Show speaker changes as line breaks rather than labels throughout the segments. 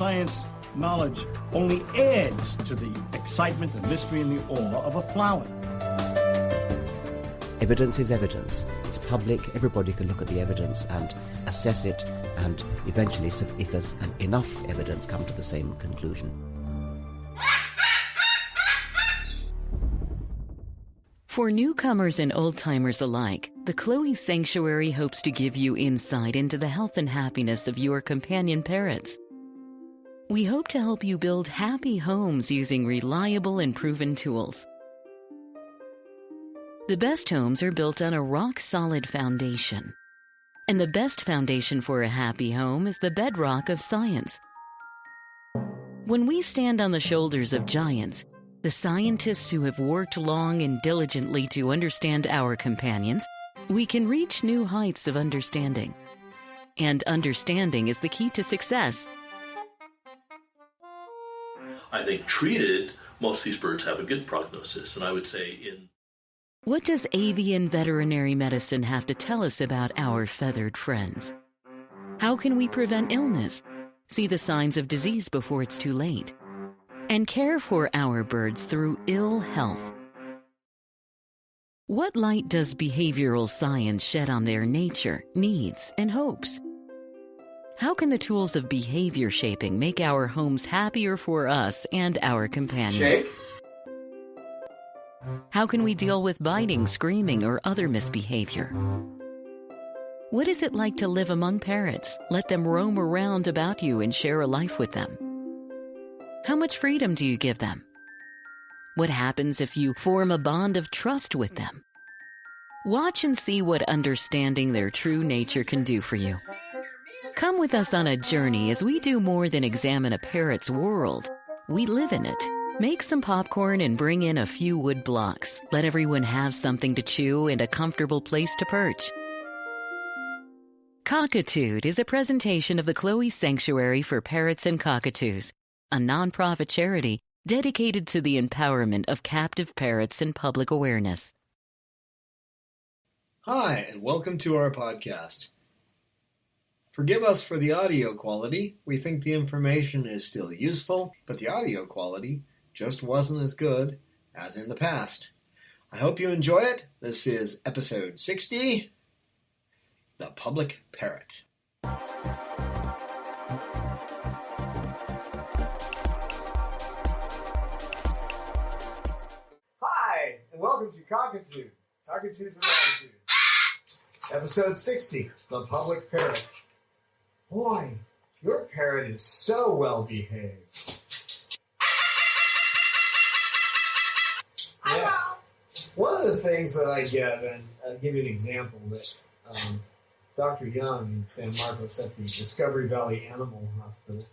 science knowledge only adds to the excitement, the mystery, and the awe of a flower.
Evidence is evidence. It's public. Everybody can look at the evidence and assess it, and eventually, if there's enough evidence, come to the same conclusion.
For newcomers and old-timers alike, the Chloe Sanctuary hopes to give you insight into the health and happiness of your companion parrots. We hope to help you build happy homes using reliable and proven tools. The best homes are built on a rock-solid foundation. And the best foundation for a happy home is the bedrock of science. When we stand on the shoulders of giants, the scientists who have worked long and diligently to understand our companions, we can reach new heights of understanding. And understanding is the key to success.
I think treated, most of these birds have a good prognosis, and I would say
What does avian veterinary medicine have to tell us about our feathered friends? How can we prevent illness, see the signs of disease before it's too late, and care for our birds through ill health? What light does behavioral science shed on their nature, needs, and hopes? How can the tools of behavior shaping make our homes happier for us and our companions? How can we deal with biting, screaming, or other misbehavior? What is it like to live among parrots? Let them roam around about you and share a life with them. How much freedom do you give them? What happens if you form a bond of trust with them? Watch and see what understanding their true nature can do for you. Come with us on a journey as we do more than examine a parrot's world. We live in it. Make some popcorn and bring in a few wood blocks. Let everyone have something to chew and a comfortable place to perch. Cockatoo is a presentation of the Chloe Sanctuary for Parrots and Cockatoos, a nonprofit charity dedicated to the empowerment of captive parrots and public awareness.
Hi, and welcome to our podcast. Forgive us for the audio quality. We think the information is still useful, but the audio quality just wasn't as good as in the past. I hope you enjoy it. This is episode 60, The Public Parrot. Hi, and welcome to Cockatoo. Cockatoos with Attitude. Episode 60, The Public Parrot. Boy, your parrot is so well behaved. Yeah. One of the things that I get, and I'll give you an example, that Dr. Young in San Marcos at the Discovery Valley Animal Hospital,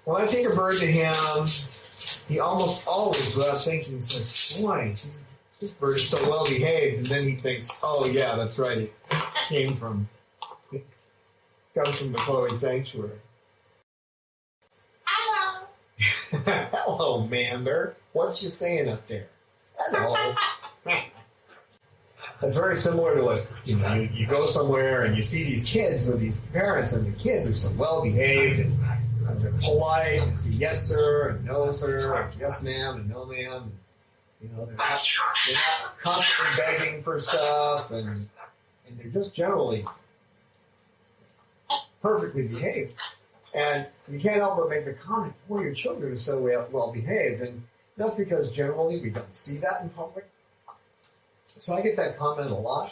when I take a bird to him, he almost always, without thinking, says, boy, this bird is so well behaved, and then he thinks, oh yeah, that's right, it comes from the Chloe Sanctuary.
Hello.
Hello, Mander. What you saying up there? Hello. It's very similar to what, you go somewhere and you see these kids with these parents, and the kids are so well behaved and they're polite, and say yes sir and no sir, and yes ma'am and no ma'am. They're not constantly begging for stuff, and they're just generally perfectly behaved. And you can't help but make the comment, boy, your children are so well behaved. And that's because generally we don't see that in public. So I get that comment a lot.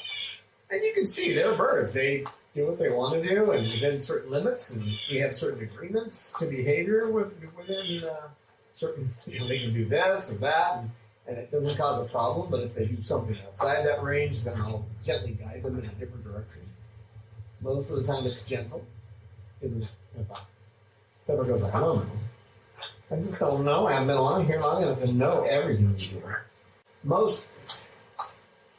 And you can see they're birds. They do what they want to do, and within certain limits, and we have certain agreements to behavior within certain, they can do this or that, and it doesn't cause a problem. But if they do something outside that range, then I'll gently guide them in a different direction. Most of the time it's gentle, isn't it? Pepper goes, I don't know. I just don't know. I haven't been along here long enough to know everything you do. Most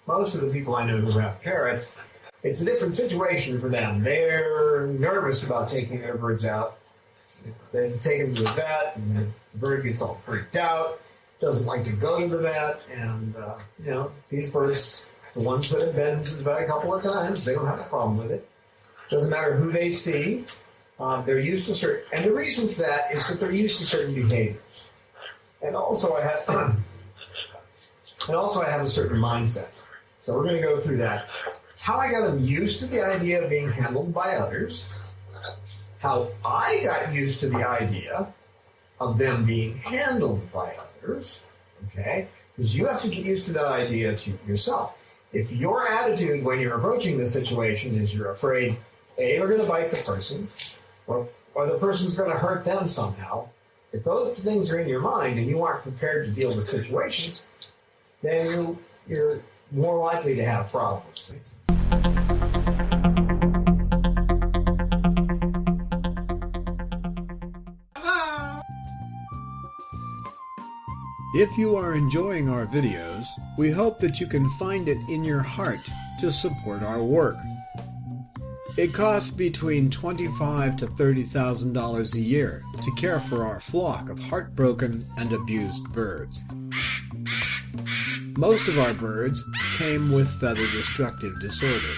of the people I know who have parrots, it's a different situation for them. They're nervous about taking their birds out. They have to take them to the vet, and the bird gets all freaked out, doesn't like to go to the vet, and these birds, the ones that have been to the vet a couple of times, they don't have a problem with it. Doesn't matter who they see. They're used to certain, and the reason for that is that they're used to certain behaviors. And also I have a certain mindset. So we're going to go through that. How I got them used to the idea of being handled by others. How I got used to the idea of them being handled by others. Okay? Because you have to get used to that idea to yourself. If your attitude when you're approaching the situation is you're afraid, A, you're going to bite the person, or the person's going to hurt them somehow, if those things are in your mind and you aren't prepared to deal with situations, then you're more likely to have problems.
If you are enjoying our videos, we hope that you can find it in your heart to support our work. It costs between $25,000 to $30,000 a year to care for our flock of heartbroken and abused birds. Most of our birds came with feather destructive disorder.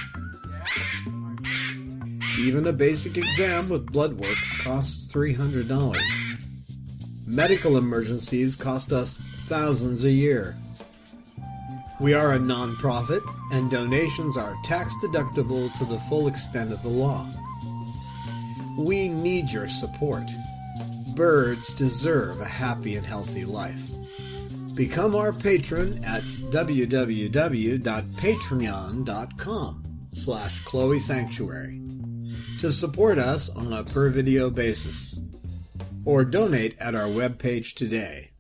Even a basic exam with blood work costs $300. Medical emergencies cost us thousands a year. We are a non-profit, and donations are tax-deductible to the full extent of the law. We need your support. Birds deserve a happy and healthy life. Become our patron at www.patreon.com/Chloe Sanctuary to support us on a per-video basis, or donate at our webpage today.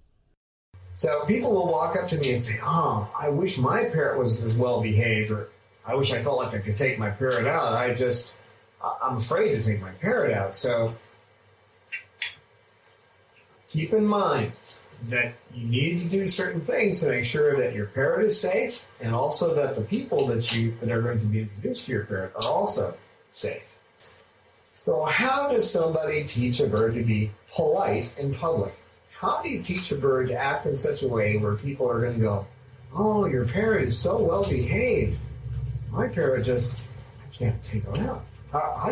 So people will walk up to me and say, "Oh, I wish my parrot was as well behaved," or "I wish I felt like I could take my parrot out. I'm afraid to take my parrot out." So keep in mind that you need to do certain things to make sure that your parrot is safe, and also that the people that are going to be introduced to your parrot are also safe. So how does somebody teach a bird to be polite in public? How do you teach a bird to act in such a way where people are going to go, "Oh, your parrot is so well behaved. My parrot I can't take her out." How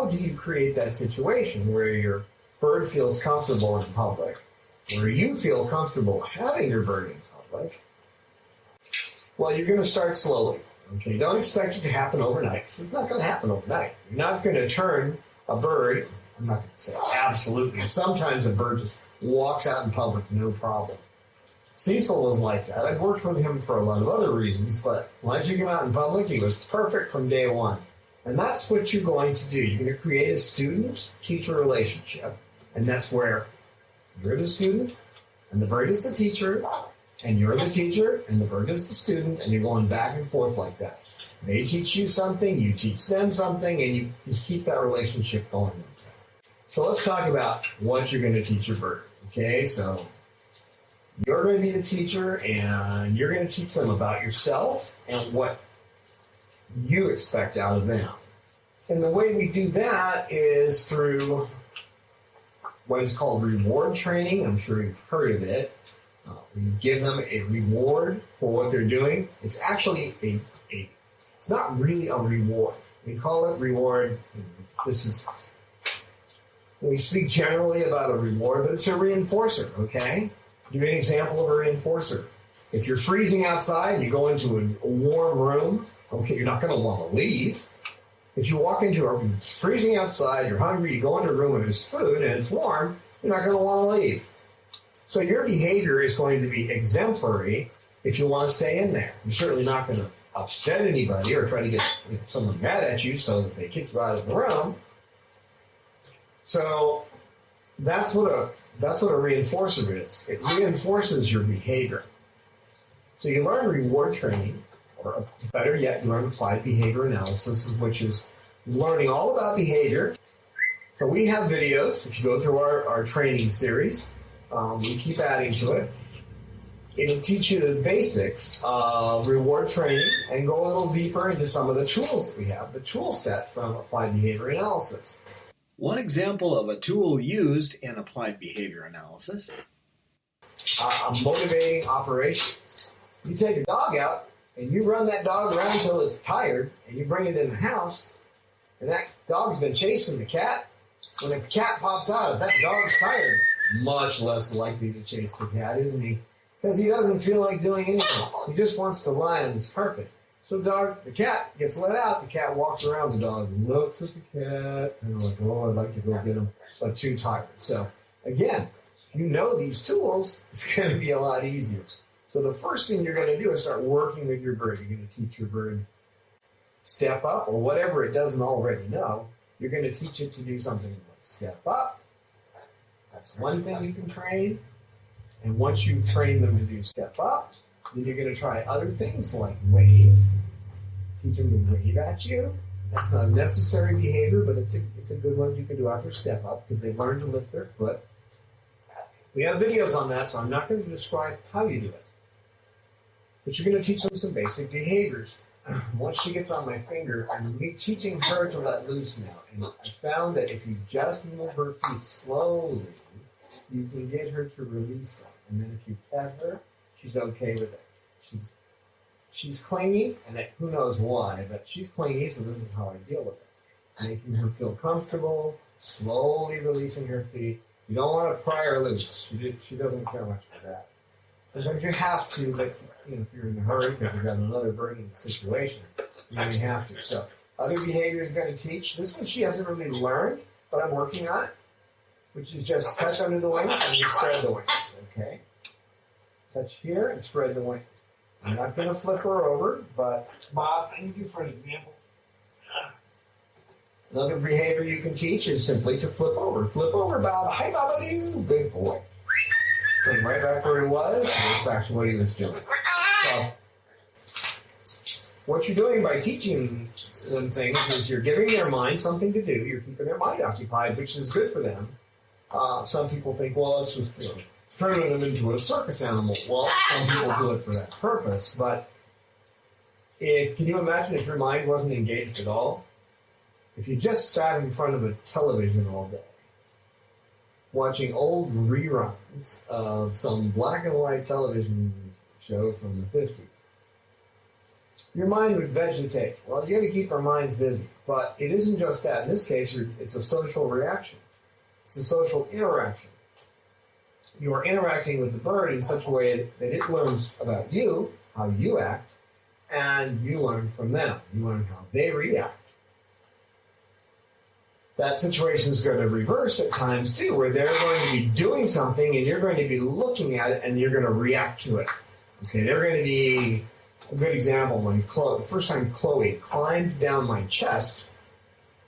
do you create that situation where your bird feels comfortable in public, where you feel comfortable having your bird in public? Well, you're going to start slowly. Okay, don't expect it to happen overnight, because it's not going to happen overnight. You're not going to turn a bird, I'm not going to say absolutely. Sometimes a bird just walks out in public, no problem. Cecil was like that. I've worked with him for a lot of other reasons, but once you get out in public, he was perfect from day one. And that's what you're going to do. You're going to create a student-teacher relationship, and that's where you're the student, and the bird is the teacher, and you're the teacher, and the bird is the student, and you're going back and forth like that. They teach you something, you teach them something, and you just keep that relationship going. So let's talk about what you're going to teach your bird. Okay, so you're going to be the teacher, and you're going to teach them about yourself and what you expect out of them. And the way we do that is through what is called reward training. I'm sure you've heard of it. We give them a reward for what they're doing. It's actually it's not really a reward. We call it reward. We speak generally about a reward, but it's a reinforcer, okay? I'll give you an example of a reinforcer. If you're freezing outside and you go into a warm room, okay, you're not going to want to leave. If you walk into a freezing outside, you're hungry, you go into a room and there's food and it's warm, you're not going to want to leave. So your behavior is going to be exemplary if you want to stay in there. You're certainly not going to upset anybody or try to get someone mad at you so that they kick you out of the room. So that's what a reinforcer is. It reinforces your behavior. So you learn reward training, or better yet, you learn applied behavior analysis, which is learning all about behavior. So we have videos. If you go through our training series, we keep adding to it. It'll teach you the basics of reward training and go a little deeper into some of the tools that we have, the tool set from applied behavior analysis.
One example of a tool used in applied behavior analysis.
A motivating operation. You take a dog out and you run that dog around until it's tired and you bring it in the house. And that dog's been chasing the cat. When a cat pops out, if that dog's tired, much less likely to chase the cat, isn't he? Because he doesn't feel like doing anything. He just wants to lie on his carpet. So the cat gets let out. The cat walks around the dog and looks at the cat. And like, oh, I'd like to go get him, but too tired. So again, if you know these tools, it's going to be a lot easier. So the first thing you're going to do is start working with your bird. You're going to teach your bird step up or whatever it doesn't already know. You're going to teach it to do something like step up. That's one thing you can train. And once you've trained them to do step up, then you're going to try other things like wave. Teach them to wave at you. That's not a necessary behavior, but it's a good one you can do after step up because they've learned to lift their foot. We have videos on that, so I'm not going to describe how you do it. But you're going to teach them some basic behaviors. Once she gets on my finger, I'm teaching her to let loose now. And I found that if you just move her feet slowly, you can get her to release them. And then if you pet her, she's okay with it. She's clingy, and who knows why, but she's clingy, so this is how I deal with it. Making her feel comfortable, slowly releasing her feet. You don't want to pry her loose. She doesn't care much for that. Sometimes you have to, but if you're in a hurry because you've got another bird in the situation, you may have to. So other behaviors you're going to teach. This one she hasn't really learned, but I'm working on it, which is just touch under the wings and you spread the wings. Okay? Touch here and spread the wings. I'm not going to flip her over, but Bob, I need you for an example. Another behavior you can teach is simply to flip over. Flip over, Bob. Hi, Bob-a-doo. Good boy. Came right back where he was, and goes back to what he was doing. So, what you're doing by teaching them things is you're giving their mind something to do. You're keeping their mind occupied, which is good for them. Some people think, well, it's just turning them into a circus animal. Well, some people do it for that purpose. But can you imagine if your mind wasn't engaged at all? If you just sat in front of a television all day, watching old reruns of some black and white television show from the 50s, your mind would vegetate. Well, you got to keep our minds busy. But it isn't just that. In this case, it's a social reaction. It's a social interaction. You are interacting with the bird in such a way that it learns about you, how you act, and you learn from them. You learn how they react. That situation is going to reverse at times too, where they're going to be doing something and you're going to be looking at it and you're going to react to it. Okay, they're going to be a good example when the first time Chloe climbed down my chest,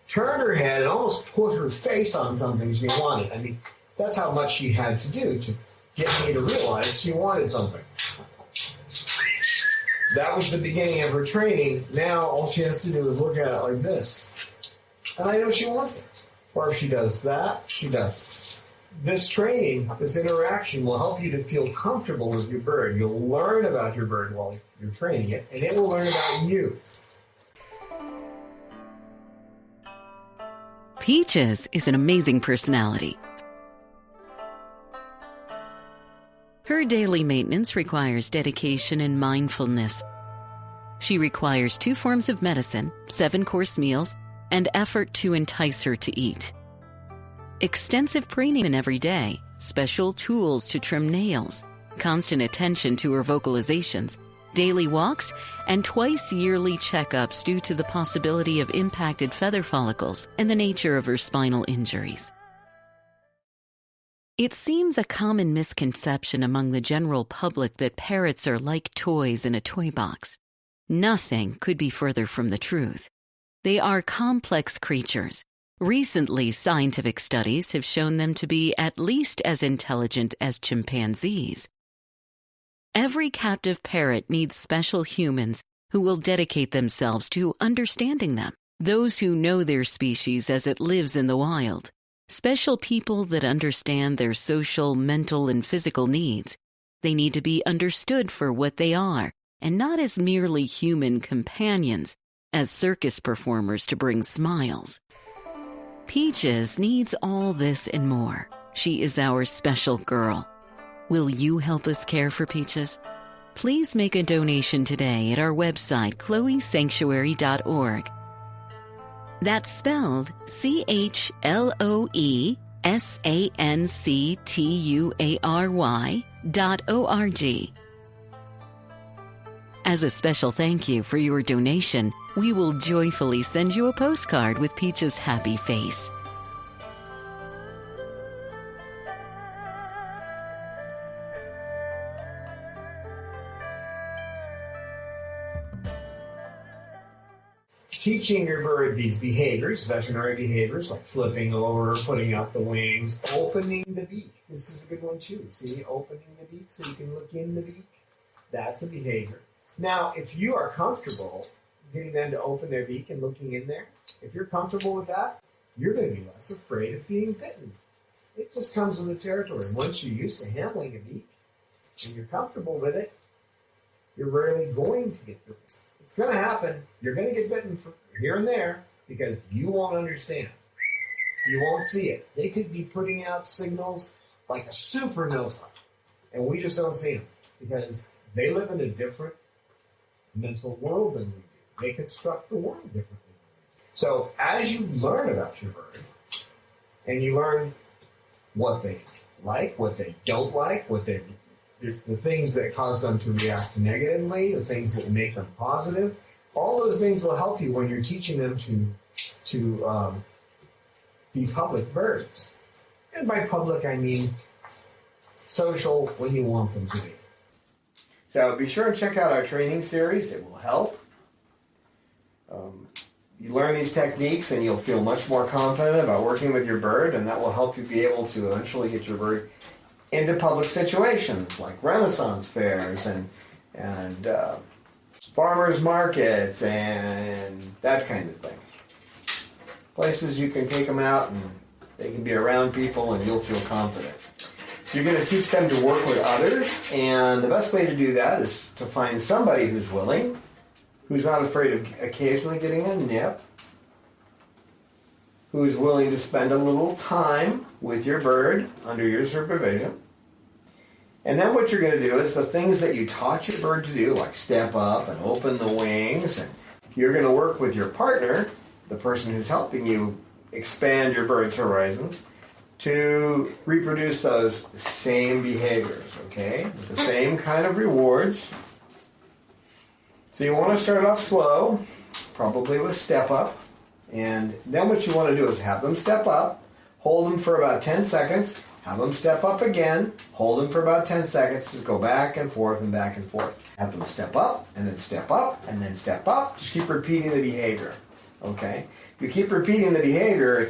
turned her head and almost put her face on something she wanted. I mean, that's how much she had to do to get me to realize she wanted something. That was the beginning of her training. Now all she has to do is look at it like this. And I know she wants it. Or if she does that, she does it. This training, this interaction will help you to feel comfortable with your bird. You'll learn about your bird while you're training it, and it will learn about you.
Peaches is an amazing personality. Her daily maintenance requires dedication and mindfulness. She requires 2 forms of medicine, 7-course meals, and effort to entice her to eat. Extensive preening every day, special tools to trim nails, constant attention to her vocalizations, daily walks, and twice yearly checkups due to the possibility of impacted feather follicles and the nature of her spinal injuries. It seems a common misconception among the general public that parrots are like toys in a toy box. Nothing could be further from the truth. They are complex creatures. Recently, scientific studies have shown them to be at least as intelligent as chimpanzees. Every captive parrot needs special humans who will dedicate themselves to understanding them, those who know their species as it lives in the wild, special people that understand their social, mental, and physical needs. They need to be understood for what they are, and not as merely human companions, as circus performers to bring smiles. Peaches needs all this and more. She is our special girl. Will you help us care for Peaches? Please make a donation today at our website, chloesanctuary.org. That's spelled CHLOESANCTUARY.org. As a special thank you for your donation, we will joyfully send you a postcard with Peach's happy face.
Teaching your bird these behaviors, veterinary behaviors, like flipping over, putting out the wings, opening the beak. This is a good one too. See, opening the beak so you can look in the beak. That's a behavior. Now, if you are comfortable getting them to open their beak and looking in there, if you're comfortable with that, you're going to be less afraid of being bitten. It just comes with the territory. Once you're used to handling a beak and you're comfortable with it, you're rarely going to get bitten. It's going to happen. You're going to get bitten from here and there because you won't understand. You won't see it. They could be putting out signals like a supernova, and we just don't see them because they live in a different mental world than we do. They construct the world differently. So as you learn about your bird, and you learn what they like, what they don't like, the things that cause them to react negatively, the things that make them positive, all those things will help you when you're teaching them to be public birds. And by public, I mean social when you want them to be. So be sure and check out our training series. It will help. You learn these techniques and you'll feel much more confident about working with your bird, and that will help you be able to eventually get your bird into public situations like Renaissance fairs and farmers markets and that kind of thing. Places you can take them out and they can be around people and you'll feel confident. You're going to teach them to work with others, and the best way to do that is to find somebody who's willing, who's not afraid of occasionally getting a nip, who's willing to spend a little time with your bird under your supervision. And then what you're going to do is the things that you taught your bird to do, like step up and open the wings, and you're going to work with your partner, the person who's helping you expand your bird's horizons, to reproduce those same behaviors, okay? With the same kind of rewards. So you want to start off slow, probably with step up. And then what you want to do is have them step up, hold them for about 10 seconds, have them step up again, hold them for about 10 seconds, just go back and forth and back and forth. Have them step up, and then step up, and then step up. Just keep repeating the behavior, okay? If you keep repeating the behavior,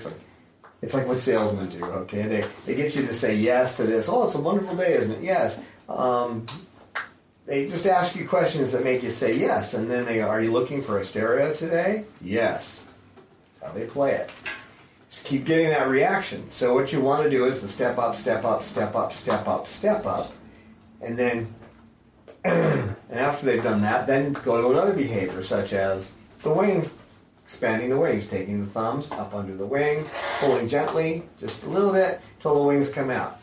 it's like what salesmen do, okay? They get you to say yes to this. Oh, it's a wonderful day, isn't it? Yes. They just ask you questions that make you say yes, and then are you looking for a stereo today? Yes. That's how they play it. Just keep getting that reaction. So what you want to do is the step up, step up, step up, step up, step up, and then, and after they've done that, then go to another behavior, such as the wing. Expanding the wings, taking the thumbs up under the wing, pulling gently, just a little bit, till the wings come out.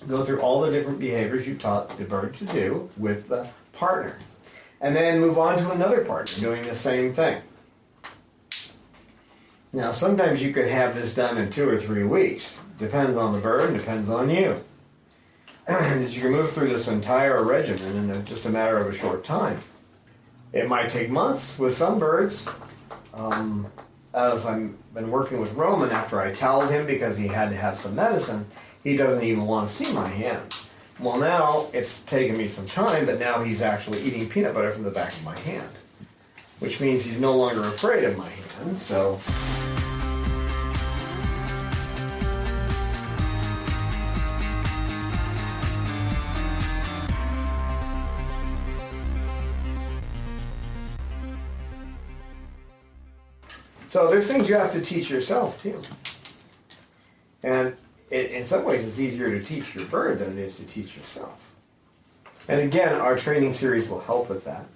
Go through all the different behaviors you taught the bird to do with the partner. And then move on to another partner doing the same thing. Now, sometimes you could have this done in 2 or 3 weeks. Depends on the bird, depends on you. That you can move through this entire regimen in just a matter of a short time. It might take months with some birds. As I've been working with Roman, after I toweled him because he had to have some medicine, he doesn't even want to see my hand. Well, now it's taken me some time, but now he's actually eating peanut butter from the back of my hand, which means he's no longer afraid of my hand. So there's things you have to teach yourself, too. And in some ways, it's easier to teach your bird than it is to teach yourself. And again, our training series will help with that.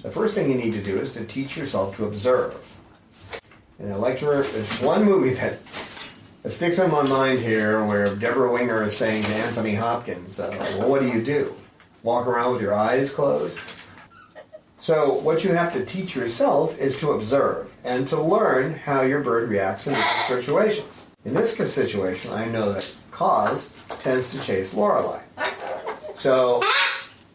The first thing you need to do is to teach yourself to observe. And there's one movie that sticks in my mind here where Deborah Winger is saying to Anthony Hopkins, well, what do? Walk around with your eyes closed? So what you have to teach yourself is to observe and to learn how your bird reacts in different situations. In this situation, I know that Cause tends to chase Lorelei. So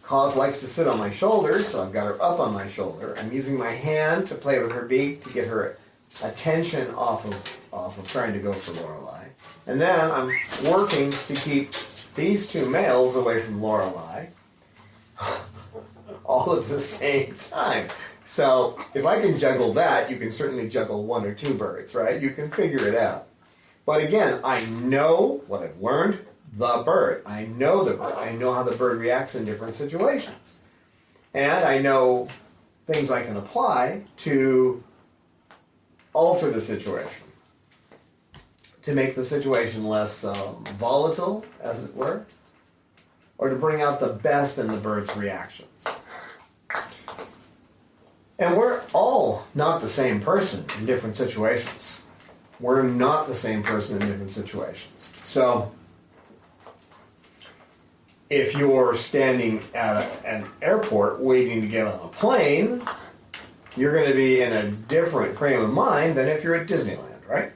Cause likes to sit on my shoulder, so I've got her up on my shoulder. I'm using my hand to play with her beak to get her attention off of trying to go for Lorelei. And then I'm working to keep these two males away from Lorelei all at the same time. So if I can juggle that, you can certainly juggle one or two birds, right? You can figure it out. But again, I know what I've learned, the bird. I know the bird. I know how the bird reacts in different situations. And I know things I can apply to alter the situation, to make the situation less volatile, as it were, or to bring out the best in the bird's reactions. And we're all not the same person in different situations. We're not the same person in different situations. So, if you're standing at an airport waiting to get on a plane, you're going to be in a different frame of mind than if you're at Disneyland, right?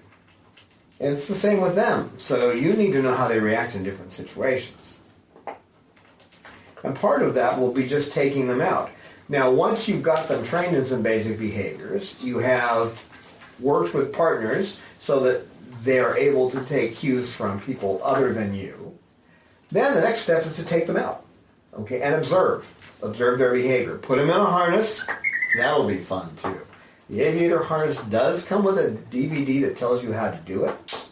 And it's the same with them. So you need to know how they react in different situations. And part of that will be just taking them out. Now, once you've got them trained in some basic behaviors, you have worked with partners so that they are able to take cues from people other than you. Then the next step is to take them out, okay, and observe. Observe their behavior. Put them in a harness. That'll be fun, too. The aviator harness does come with a DVD that tells you how to do it.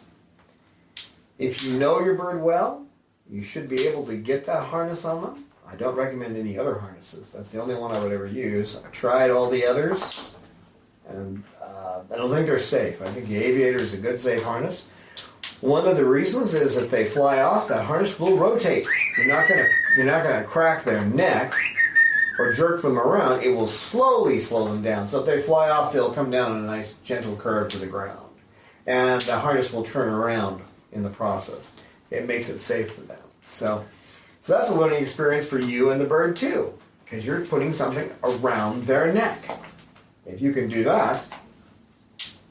If you know your bird well, you should be able to get that harness on them. I don't recommend any other harnesses. That's the only one I would ever use. I tried all the others, and I don't think they're safe. I think the aviator is a good, safe harness. One of the reasons is if they fly off, that harness will rotate. You're not gonna crack their neck or jerk them around. It will slowly slow them down. So if they fly off, they'll come down on a nice, gentle curve to the ground. And the harness will turn around in the process. It makes it safe for them. So that's a learning experience for you and the bird too, because you're putting something around their neck. If you can do that,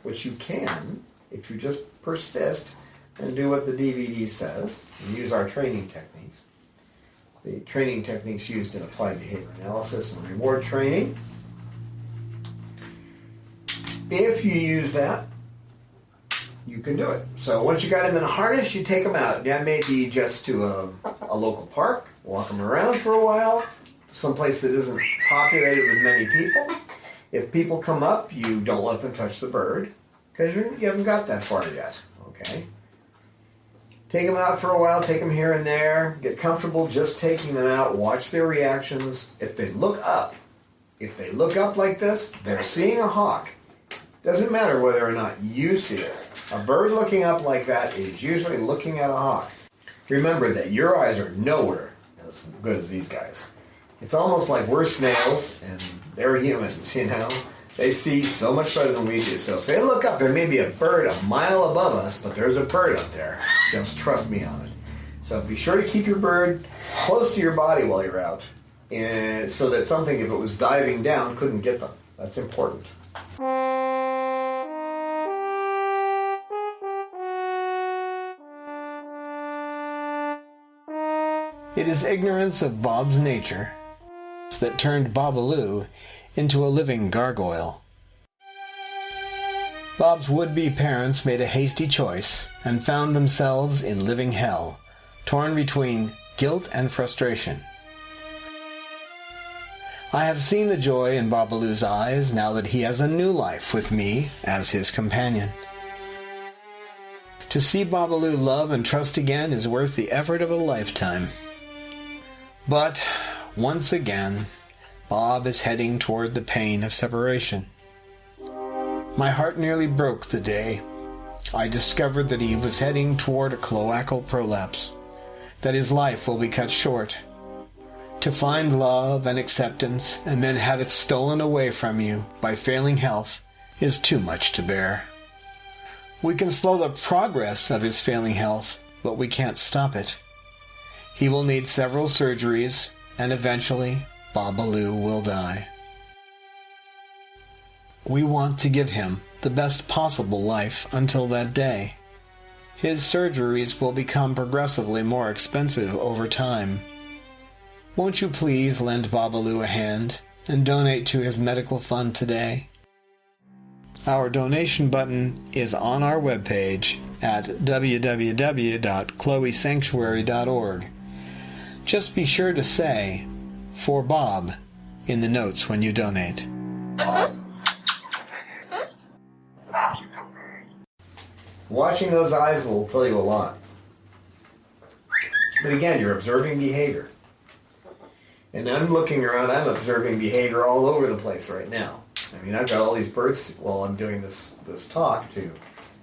which you can, if you just persist and do what the DVD says, and use our training techniques, the training techniques used in applied behavior analysis and reward training. If you use that, you can do it. So once you got them in a harness, you take them out. That may be just to a local park, walk them around for a while, someplace that isn't populated with many people. If people come up, you don't let them touch the bird, because you haven't got that far yet, okay? Take them out for a while, take them here and there, get comfortable just taking them out, watch their reactions. If they look up like this, they're seeing a hawk. Doesn't matter whether or not you see it. A bird looking up like that is usually looking at a hawk. Remember that your eyes are nowhere as good as these guys. It's almost like we're snails and they're humans, you know? They see so much better than we do. So if they look up, there may be a bird a mile above us, but there's a bird up there. Just trust me on it. So be sure to keep your bird close to your body while you're out, and so that something, if it was diving down, couldn't get them. That's important.
It is ignorance of Bob's nature that turned Babaloo into a living gargoyle. Bob's would-be parents made a hasty choice and found themselves in living hell, torn between guilt and frustration. I have seen the joy in Babaloo's eyes now that he has a new life with me as his companion. To see Babaloo love and trust again is worth the effort of a lifetime. But, once again, Bob is heading toward the pain of separation. My heart nearly broke the day I discovered that he was heading toward a cloacal prolapse, that his life will be cut short. To find love and acceptance and then have it stolen away from you by failing health is too much to bear. We can slow the progress of his failing health, but we can't stop it. He will need several surgeries, and eventually Babaloo will die. We want to give him the best possible life until that day. His surgeries will become progressively more expensive over time. Won't you please lend Babalu a hand and donate to his medical fund today? Our donation button is on our webpage at www.chloesanctuary.org. Just be sure to say, "For Bob," in the notes when you donate.
Watching those eyes will tell you a lot. But again, you're observing behavior. And I'm looking around, I'm observing behavior all over the place right now. I mean, I've got all these birds while I'm doing this talk to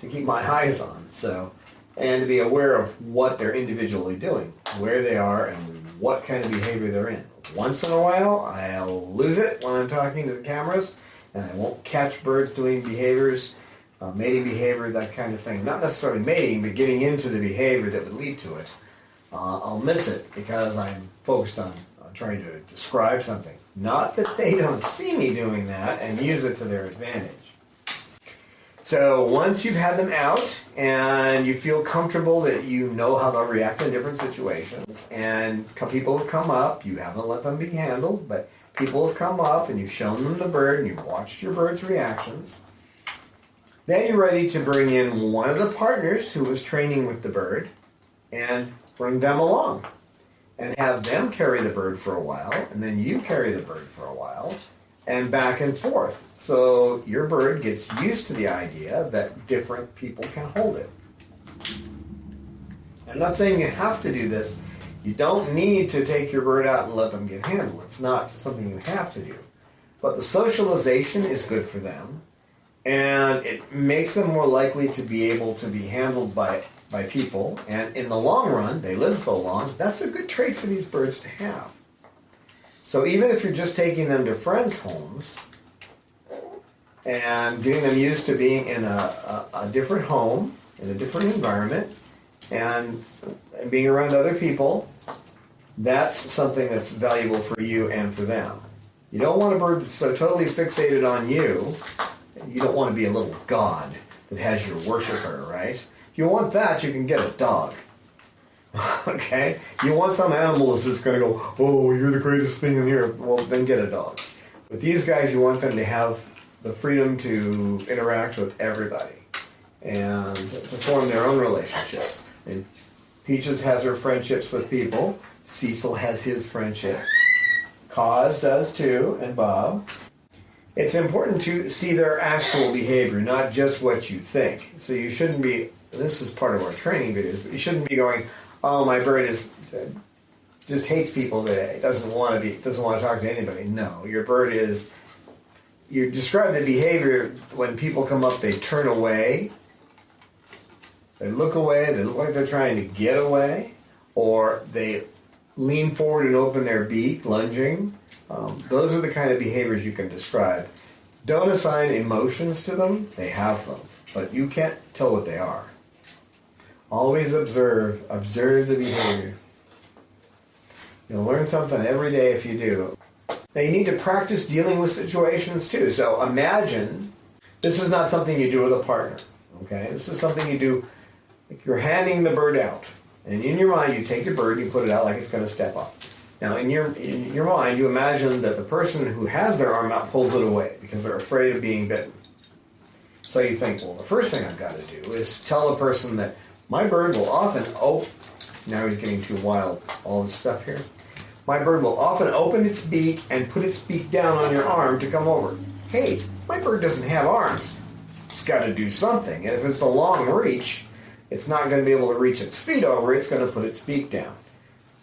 keep my eyes on. So, and to be aware of what they're individually doing, where they are, and what kind of behavior they're in. Once in a while, I'll lose it when I'm talking to the cameras, and I won't catch birds doing behaviors, mating behavior, that kind of thing. Not necessarily mating, but getting into the behavior that would lead to it. I'll miss it because I'm focused on trying to describe something. Not that they don't see me doing that and use it to their advantage. So once you've had them out and you feel comfortable that you know how they'll react in different situations, and people have come up, you haven't let them be handled, but people have come up and you've shown them the bird and you've watched your bird's reactions, then you're ready to bring in one of the partners who was training with the bird and bring them along. And have them carry the bird for a while, and then you carry the bird for a while, and back and forth. So your bird gets used to the idea that different people can hold it. I'm not saying you have to do this. You don't need to take your bird out and let them get handled. It's not something you have to do. But the socialization is good for them, and it makes them more likely to be able to be handled by people, and in the long run, they live so long, that's a good trait for these birds to have. So even if you're just taking them to friends' homes and getting them used to being in a different home, in a different environment, and being around other people, that's something that's valuable for you and for them. You don't want a bird that's so totally fixated on you. You don't want to be a little god that has your worshiper, right? If you want that, you can get a dog. Okay? You want some animal that's just going to go, "Oh, you're the greatest thing in here." Well, then get a dog. But these guys, you want them to have the freedom to interact with everybody and to form their own relationships. And Peaches has her friendships with people. Cecil has his friendships. Cause does too, and Bob. It's important to see their actual behavior, not just what you think. So you shouldn't be, this is part of our training videos, but you shouldn't be going, "Oh, my bird just hates people today. Doesn't want to talk to anybody." No, your bird is, you describe the behavior when people come up, they turn away, they look away, they look like they're trying to get away, or they lean forward and open their beak, lunging. Those are the kind of behaviors you can describe. Don't assign emotions to them. They have them, but you can't tell what they are. Always observe the behavior. You'll learn something every day if you do. Now you need to practice dealing with situations too. So imagine, this is not something you do with a partner, okay? This is something you do, like you're handing the bird out. And in your mind, you take the bird and you put it out like it's going to step up. Now, in your mind, you imagine that the person who has their arm out pulls it away because they're afraid of being bitten. So you think, well, the first thing I've got to do is tell the person that my bird will often now he's getting too wild, all this stuff here. My bird will often open its beak and put its beak down on your arm to come over. Hey, my bird doesn't have arms. It's got to do something. And if it's a long reach, it's not going to be able to reach its feet over. It's going to put its beak down.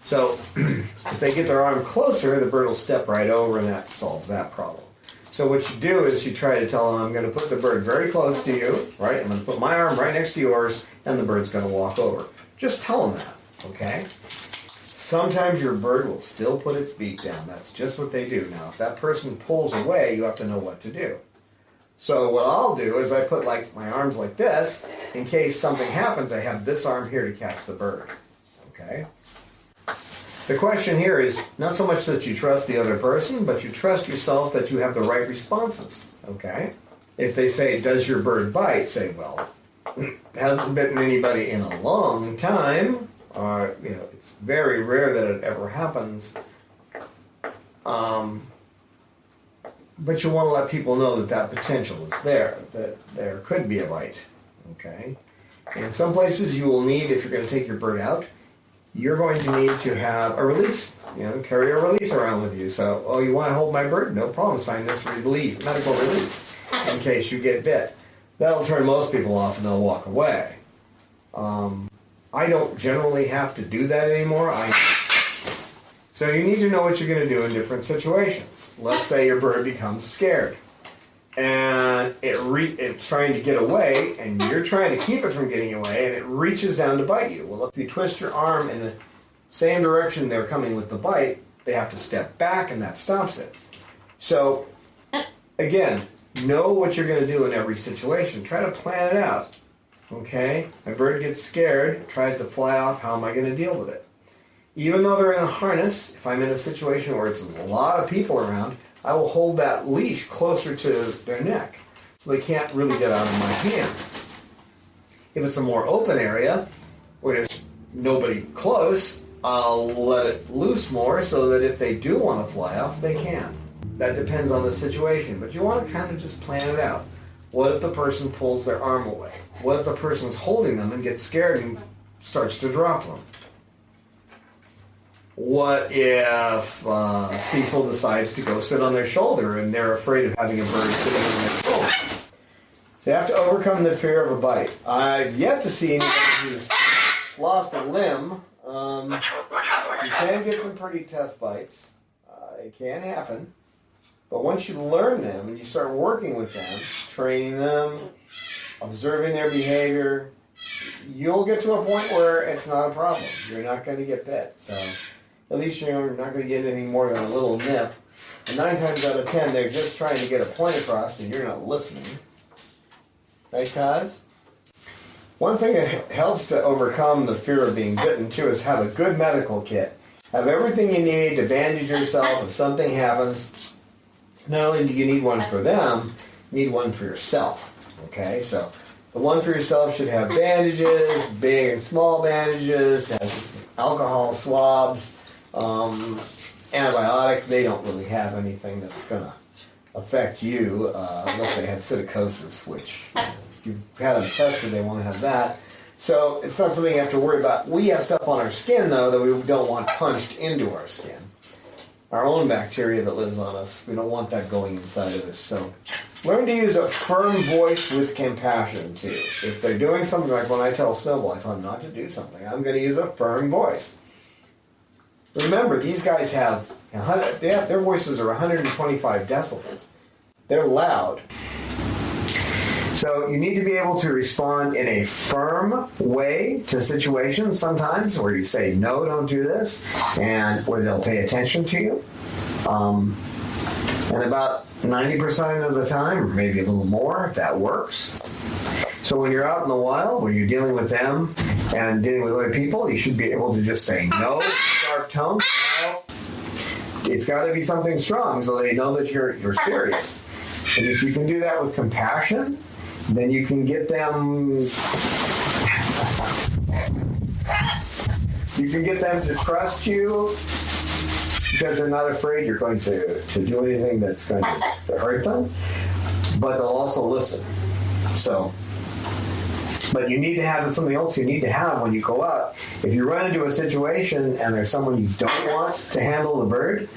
So if they get their arm closer, the bird will step right over, and that solves that problem. So what you do is you try to tell them, "I'm going to put the bird very close to you, right? I'm going to put my arm right next to yours, and the bird's going to walk over." Just tell them that, okay? Sometimes your bird will still put its beak down. That's just what they do. Now, if that person pulls away, you have to know what to do. So what I'll do is I put like my arms like this. In case something happens, I have this arm here to catch the bird, okay? The question here is not so much that you trust the other person, but you trust yourself that you have the right responses, okay? if they say, does your bird bite? Say, well, hasn't bitten anybody in a long time. Or, it's very rare that it ever happens. But you want to let people know that potential is there, that there could be a bite. Okay? In some places you will need, if you're going to take your bird out, you're going to need to have a release. Carry a release around with you. So, you want to hold my bird? No problem. Sign this release, medical release, in case you get bit. That'll turn most people off and they'll walk away. I don't generally have to do that anymore. So you need to know what you're going to do in different situations. Let's say your bird becomes scared and it's trying to get away, and you're trying to keep it from getting away, and it reaches down to bite you. Well, if you twist your arm in the same direction they're coming with the bite, they have to step back, and that stops it. So, again, know what you're going to do in every situation. Try to plan it out. Okay? My bird gets scared, tries to fly off. How am I going to deal with it? Even though they're in a harness, if I'm in a situation where it's a lot of people around, I will hold that leash closer to their neck so they can't really get out of my hand. If it's a more open area where there's nobody close, I'll let it loose more so that if they do want to fly off, they can. That depends on the situation, but you want to kind of just plan it out. What if the person pulls their arm away? What if the person's holding them and gets scared and starts to drop them? What if Cecil decides to go sit on their shoulder and they're afraid of having a bird sitting on their shoulder? So you have to overcome the fear of a bite. I've yet to see anyone who's lost a limb. You can get some pretty tough bites. It can happen. But once you learn them and you start working with them, training them, observing their behavior, you'll get to a point where it's not a problem. You're not going to get bit. So at least you're not going to get anything more than a little nip. And 9 times out of 10, they're just trying to get a point across and you're not listening. Right, Kaz? One thing that helps to overcome the fear of being bitten, too, is have a good medical kit. Have everything you need to bandage yourself if something happens. Not only do you need one for them, you need one for yourself. Okay, so the one for yourself should have bandages, big and small bandages, has alcohol swabs, antibiotic. They don't really have anything that's going to affect you unless they had psittacosis, which if you've had them tested, they won't have that. So it's not something you have to worry about. We have stuff on our skin, though, that we don't want punched into our skin. Our own bacteria that lives on us, we don't want that going inside of us. So learn to use a firm voice with compassion, too. If they're doing something, like when I tell Snowball, if I'm not to do something, I'm going to use a firm voice. Remember, these guys have their voices are 125 decibels. They're loud. So you need to be able to respond in a firm way to situations sometimes where you say, no, don't do this, and where they'll pay attention to you. And about 90% of the time, or maybe a little more, that works. So when you're out in the wild, when you're dealing with them and dealing with other people, you should be able to just say no, sharp tone. No. It's got to be something strong so they know that you're serious. And if you can do that with compassion, then you can get them. You can get them to trust you because they're not afraid you're going to do anything that's going to hurt them. But they'll also listen. So. But you need to have something else you need to have when you go out. If you run into a situation and there's someone you don't want to handle the bird,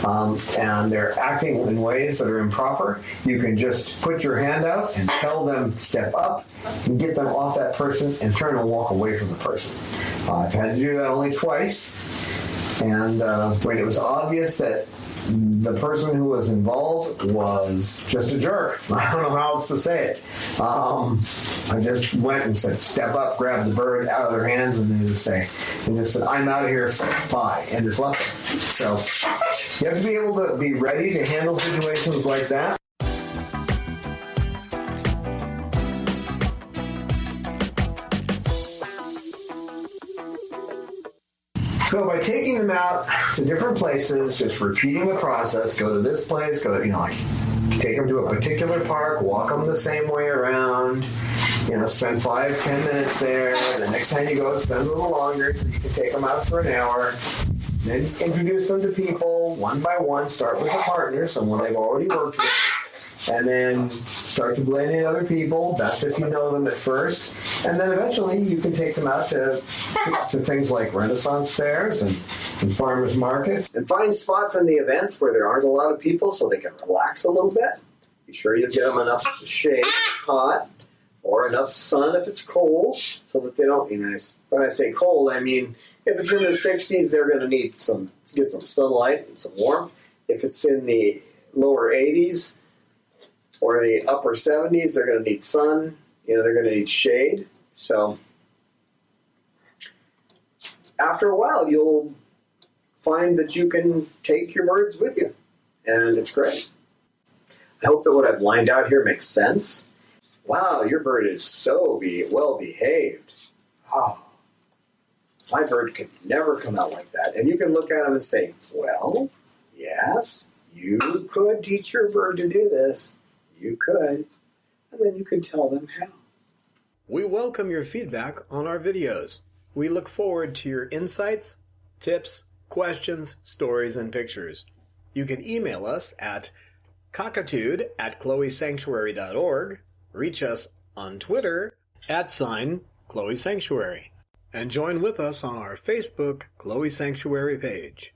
and they're acting in ways that are improper, you can just put your hand out and tell them step up and get them off that person and turn and walk away from the person. I've had to do that only twice. And when it was obvious that the person who was involved was just a jerk. I don't know how else to say it. I just went and said, step up, grab the bird out of their hands, and then just said, I'm out of here, bye, and just left them. So you have to be able to be ready to handle situations like that. So by taking them out to different places, just repeating the process, go to this place, go to, take them to a particular park, walk them the same way around, spend 5-10 minutes there. The next time you go, spend a little longer. You can take them out for an hour. Then introduce them to people one by one. Start with a partner, someone they've already worked with. And then start to blend in other people, best if you know them at first. And then eventually you can take them out to things like Renaissance fairs and farmers markets. And find spots in the events where there aren't a lot of people so they can relax a little bit. Be sure you get them enough shade if it's hot or enough sun if it's cold so that they don't, when I say cold, I mean if it's in the 60s, they're going to need get some sunlight and some warmth. If it's in the lower 80s, or the upper 70s, they're going to need sun. They're going to need shade. So after a while, you'll find that you can take your birds with you. And it's great. I hope that what I've lined out here makes sense. Wow, your bird is so well behaved. Oh, my bird could never come out like that. And you can look at him and say, well, yes, you could teach your bird to do this. You could, and then you can tell them how.
We welcome your feedback on our videos. We look forward to your insights, tips, questions, stories, and pictures. You can email us at cockatoo@chloesanctuary.org, reach us on Twitter @Chloe Sanctuary, and join with us on our Facebook Chloe Sanctuary page.